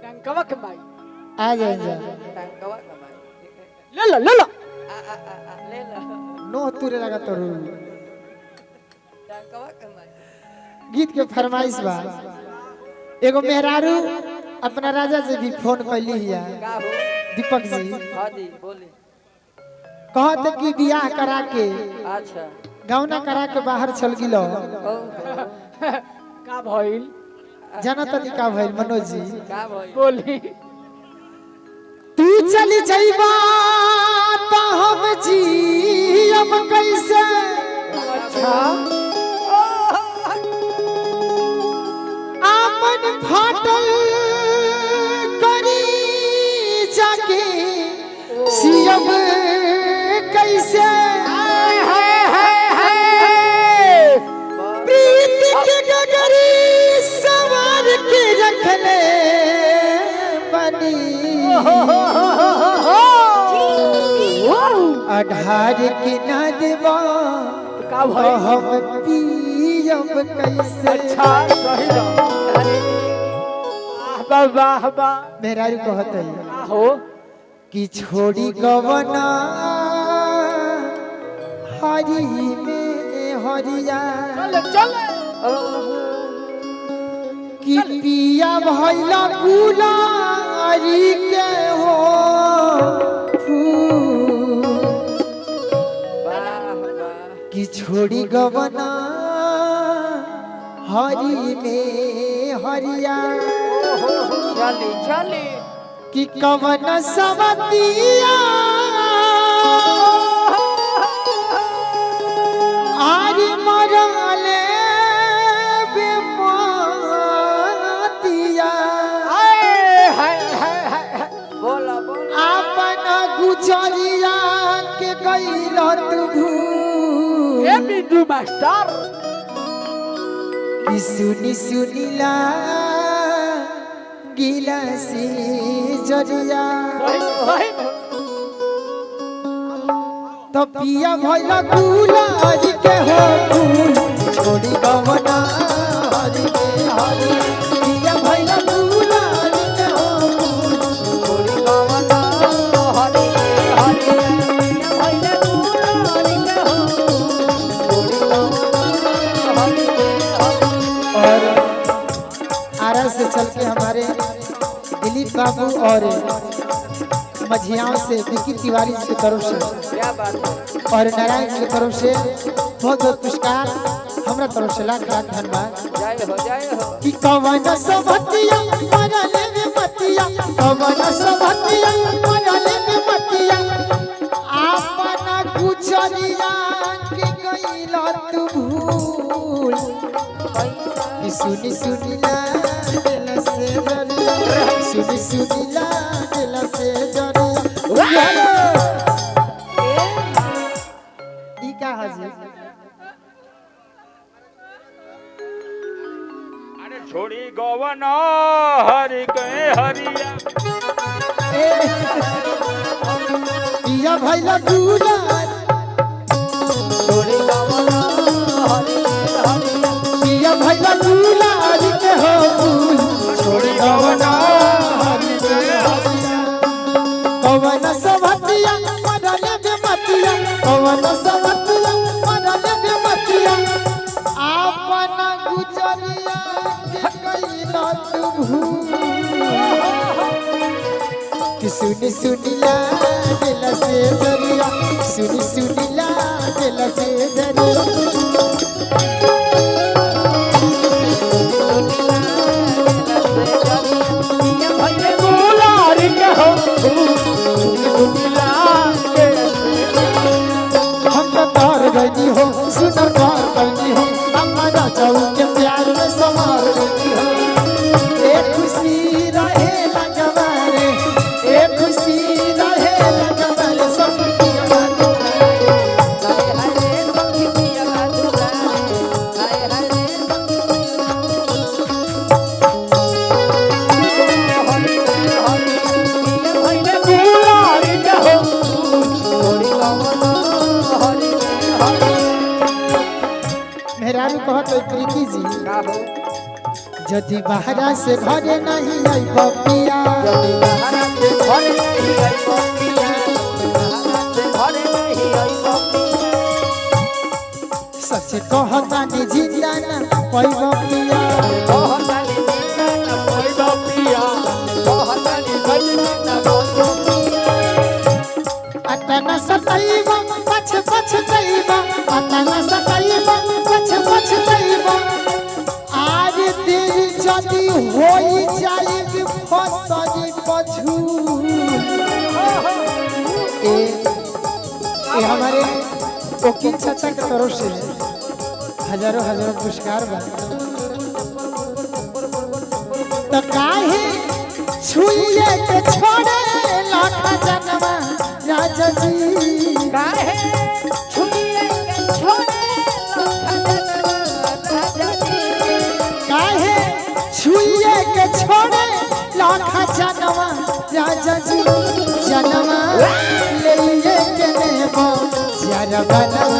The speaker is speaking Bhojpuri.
टंकवा के माई आ जाए जा टंकवा कमाई ले लो ले लो नो तुरे लगा तो टंकवा कमाई गीत के फरमाइश बा एगो मेहरारू अपना राजा से भी फोन कैली हिया का हो दीपक जी हां जी बोली कहत कि बियाह करा के अच्छा गौना करा के बाहर चल गिलो ओ का भइल जाना तनी का भइल मनोज जी का भाई बोली तू चली जाइबा तो हम जी अब कैसे अच्छा आपन फाटल करी जाके सियब कैसे प्रीत के गगरी सवार के रखले बनी अढ़ार के न देवा का भइल हम पियब कैसे अच्छा सही बा वाह वाह वाह मेहरारू कहत है हो कि छोड़ी गवना हरी में हरिया चले चले कि पिया भैला गुलारी के हो फूल वाह वाह कि छोड़ी गवना हरी में हरिया चली चली कि कवन सवतिया आरी मरले बेमतिया बोला बोला आपन गुजरिया के गइलत भूल ए बिंदु मास्टर कि सुनी सुनीला गिला से जरिया सही सही तो पिया भइल गुलारी के हो फूल छोड़ी गवना हरी के हरी पिया भइल गुलारी के हो फूल छोड़ी गवना हरि हरि भइले गुलारी के हो छोड़ी गवना हरि और आरा से चल के हमारे दिलीप बाबू और मझियाओं से विकी तिवारी जी की तरफ से क्या बात है और नारायण जी की तरफ से बहुत बहुत पुरस्कार हमरा तरफ से लाख लाख धन्यवाद जय हो कि कवन सबतिया मरले में मतिया कवन सबतिया मरले में मतिया आपन गुजरिया के गइला तू भूल कि सुनी सुनी ला दिल से जरिया सुनी सुनी ला दिल से जरिया ई का हाजी अरे छोड़ी गवना हरि के हरिया पिया भैला गुलार छोड़ी गवना हरि हरि पिया भैला गुलार के हो फूल छोड़ी गवना हरी के हरिया कवन सबतिया मरले के मतिया कवन सबतिया मरले के मतिया आपन गुजरिया के गइला तू भूल कि सुनी सुनी ला दिल से जरिया सुनी सुनी ला दिल से जरिया भइले गुलारी के हो हम तो तार गई हो सुनर तार गई हो हमारा जाऊ के प्यार में समार गई हो ए खुशी रहे लगवारे ए खुशी रहे लगवारे सब की बात हाय हाय रे पंखी पिया गाजुरा हाय हाय रे हरि हरि भइले गुलारी के हो छोड़ी गवना हरि हरि मेहरारू कहत है प्रीति जी का हो यदि बाहरा से घरे नहीं आई बपिया यदि बाहर से घर नहीं आई बपिया बाहर से घर नहीं आई बपिया सच कहता नि जिंदा ना कोई बपिया कहतानी जीना न कोई बपिया कहतानी जीना न कोई बपिया अतना सताइबा पछ पछ तइबा अतना सताइबा पछ पछ तइबा आज दिल जदी होई जाई फसरी पछू ए हमारे वकील चाचा की तरफ से हजारों हजारों पुरस्कार बा तो काहे छुइए के छोड़े लाख जनवा राजा जी काहे छुइए के छोड़े राजा जी काहे छुइए के छोड़े लाख जनवा राजा जी जनवा ले के नेबो जरा बनवा